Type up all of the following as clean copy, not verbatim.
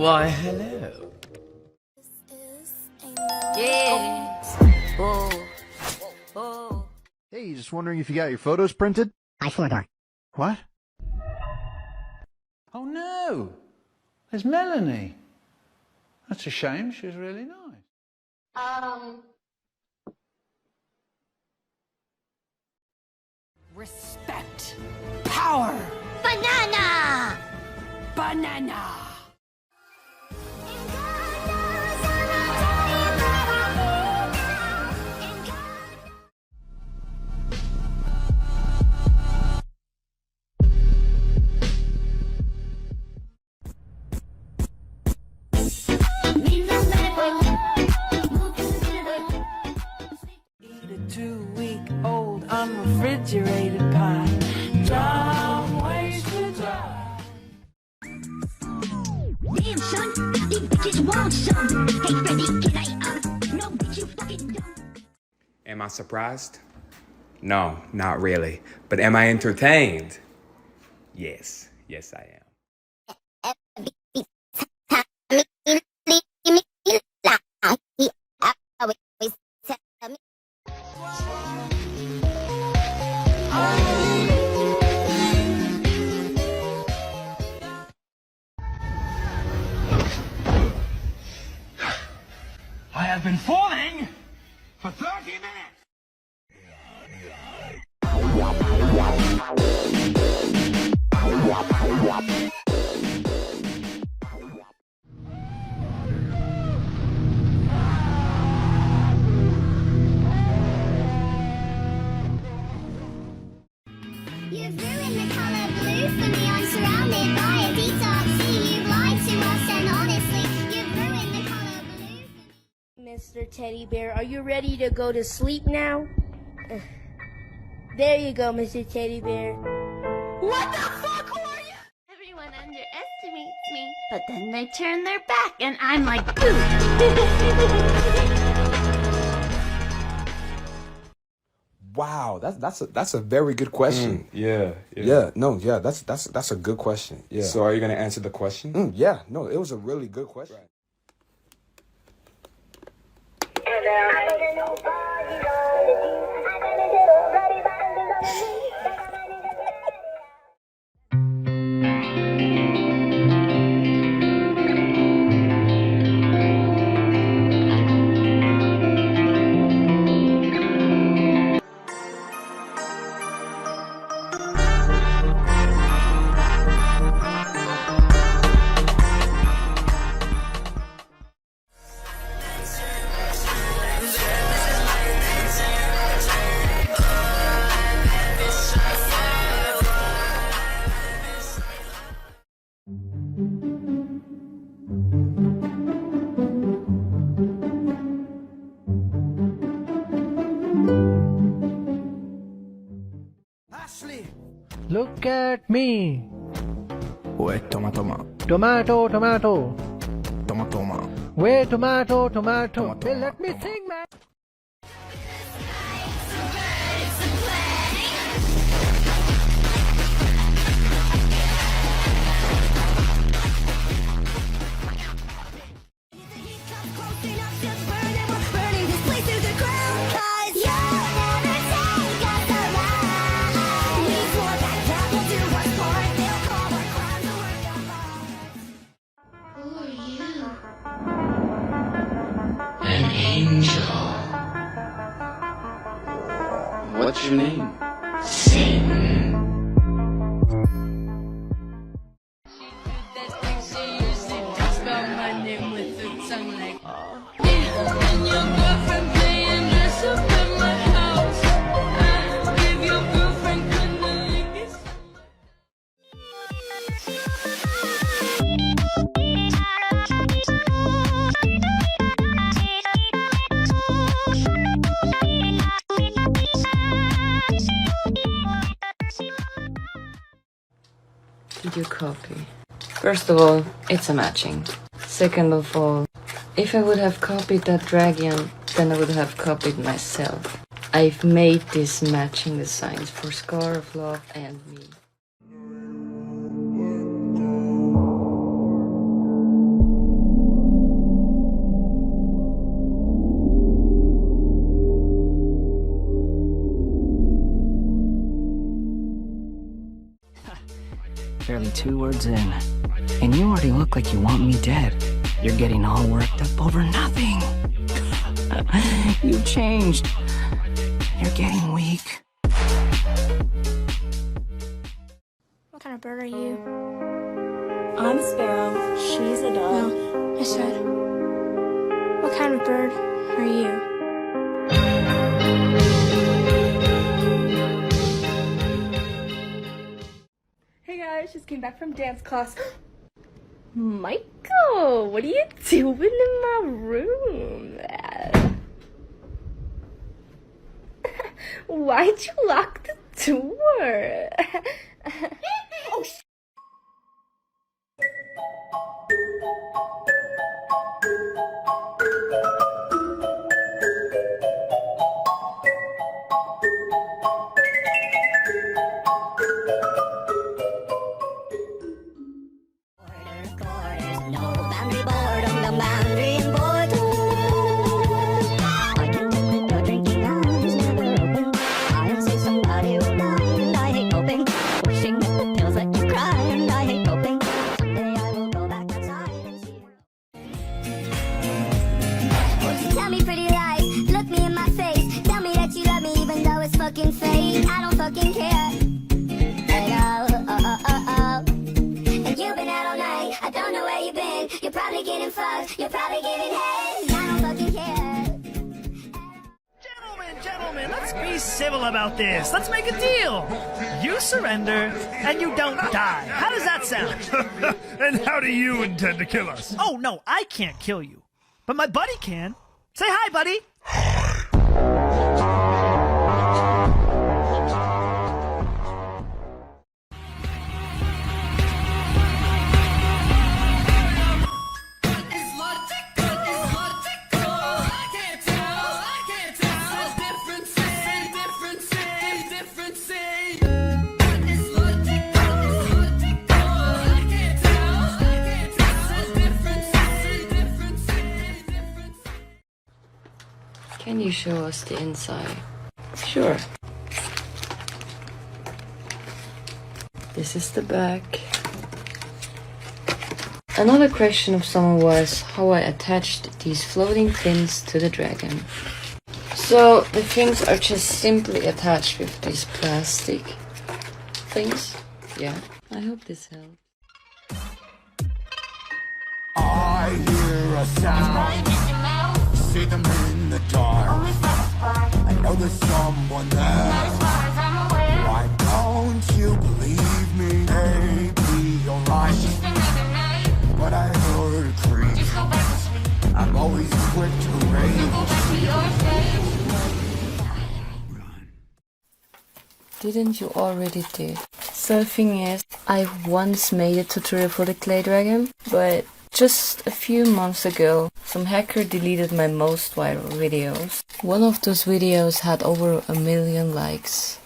Why, hello. Yes. Oh. Hey, just wondering if you got your photos printed? I forgot. What? Oh no, there's Melanie. That's a shame, she was really nice. Respect. Power. Banana. Banana. Eat a 2-week-old unrefrigerated pie. Dumb ways to die. Damn, son, these bitches want some. Hey, Freddy, can I, no, bitch, you fucking dumb. Am I surprised? No, not really. But am I entertained? Yes. Yes, I am. I have been falling for 30 minutes. You've ruined the color blue for me. I'm surrounded by a detox sea. You've lied to us, and honestly, you've ruined the color blue for me. Mr. Teddy Bear, are you ready to go to sleep now? There you go, Mr. Teddy Bear. What the fuck are you? Everyone underestimates me, but then they turn their back, and I'm like, boo. Wow, that's a very good question. Yeah. That's a good question. Yeah. So are you gonna answer the question? Yeah, no, it was a really good question. Look at me. Wait, toma. Tomato, tomato. Toma. Wait, tomato, tomato. Hey, let me sing, man. An angel. What's your name? Satan. Did you copy? First of all, it's a matching. Second of all, if I would have copied that dragon, then I would have copied myself. I've made these matching designs for Scar of Love and me. barely 2 words in. And you already look like you want me dead. You're getting all worked up over nothing. You've changed. You're getting weak. What kind of bird are you? I'm a sparrow. She's a dove. No, I said, what kind of bird are you? Hey guys, just came back from dance class. Michael, what are you doing in my room? Why'd you lock the door? Oh, Tell me pretty lies, look me in my face. Tell me that you love me even though it's fucking fake. I don't fucking care at all. And you've been out all night, I don't know where you've been. You're probably getting fucked, you're probably giving head. I don't fucking care. Gentlemen, let's be civil about this. Let's make a deal. You surrender, and you don't die. How does that sound? And how do you intend to kill us? Oh, no, I can't kill you. But my buddy can. Say hi, buddy. Can you show us the inside? Sure. This is the back. Another question of someone was how I attached these floating fins to the dragon. So the fins are just simply attached with these plastic things. Yeah, I hope this helps. I hear a sound. See them in the dark. I know there's someone there. Why don't you believe me? Maybe you're right. But I heard a creak. I'm always quick to rage. Didn't you already did? So the thing is, I once made a tutorial for the clay dragon, but just a few months ago, some hacker deleted my most viral videos. One of those videos had over 1 million likes.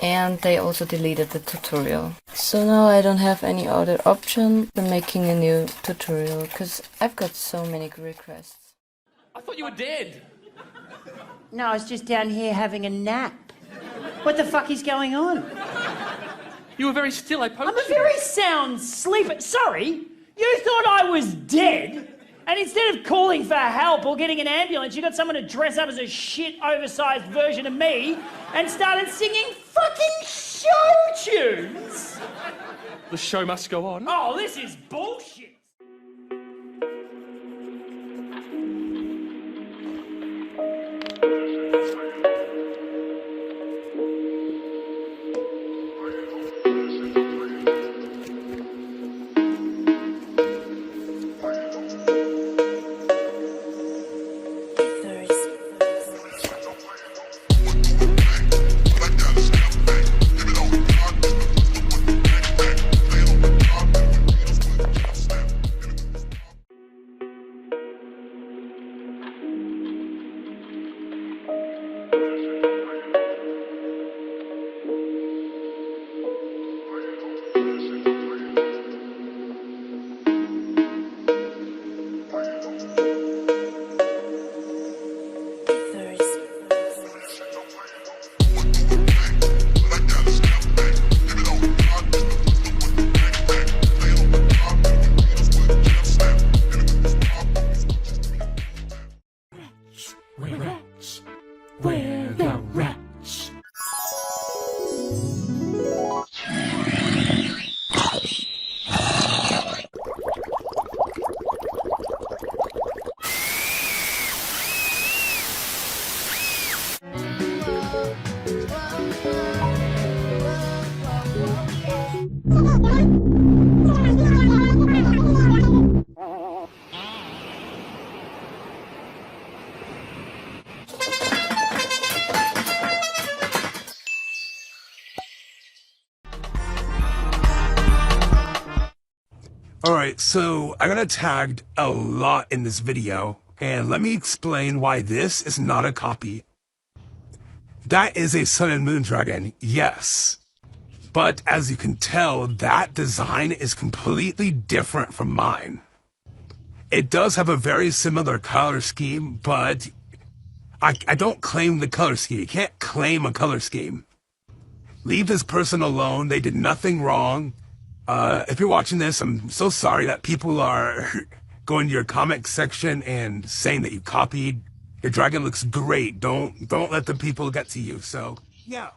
And they also deleted the tutorial. So now I don't have any other option than making a new tutorial, because I've got so many requests. I thought you were dead. No, I was just down here having a nap. What the fuck is going on? You were very still, I poked I'm a very sound sleeper. Sorry? You thought I was dead? And instead of calling for help or getting an ambulance, you got someone to dress up as a shit oversized version of me and started singing fucking show tunes? The show must go on. Oh, this is bullshit. Alright, so I got tagged a lot in this video, and let me explain why this is not a copy. That is a Sun and Moon dragon, yes. But as you can tell, that design is completely different from mine. It does have a very similar color scheme, but I don't claim the color scheme. You can't claim a color scheme. Leave this person alone. They did nothing wrong. If you're watching this, I'm so sorry that people are going to your comment section and saying that you copied. Your dragon looks great. Don't let the people get to you. So, yeah.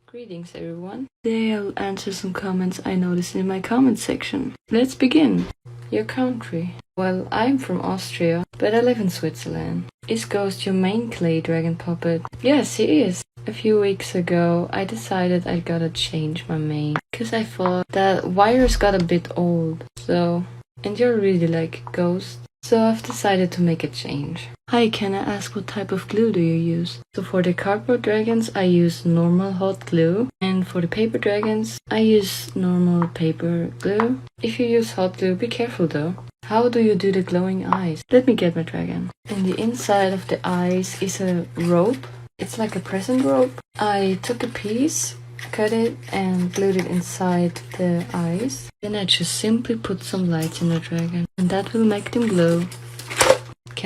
Greetings everyone. Today I'll answer some comments I noticed in my comment section. Let's begin. Your country. Well, I'm from Austria, but I live in Switzerland. Is Ghost your main clay dragon puppet? Yes, he is. A few weeks ago, I decided I gotta change my main, cause I thought that wires got a bit old. So, and you're really like Ghost. So I've decided to make a change. Hi, can I ask what type of glue do you use? So for the cardboard dragons, I use normal hot glue. And for the paper dragons, I use normal paper glue. If you use hot glue, be careful though. How do you do the glowing eyes? Let me get my dragon. In the inside of the eyes is a rope. It's like a present rope. I took a piece, cut it and glued it inside the eyes. Then I just simply put some lights in the dragon and that will make them glow.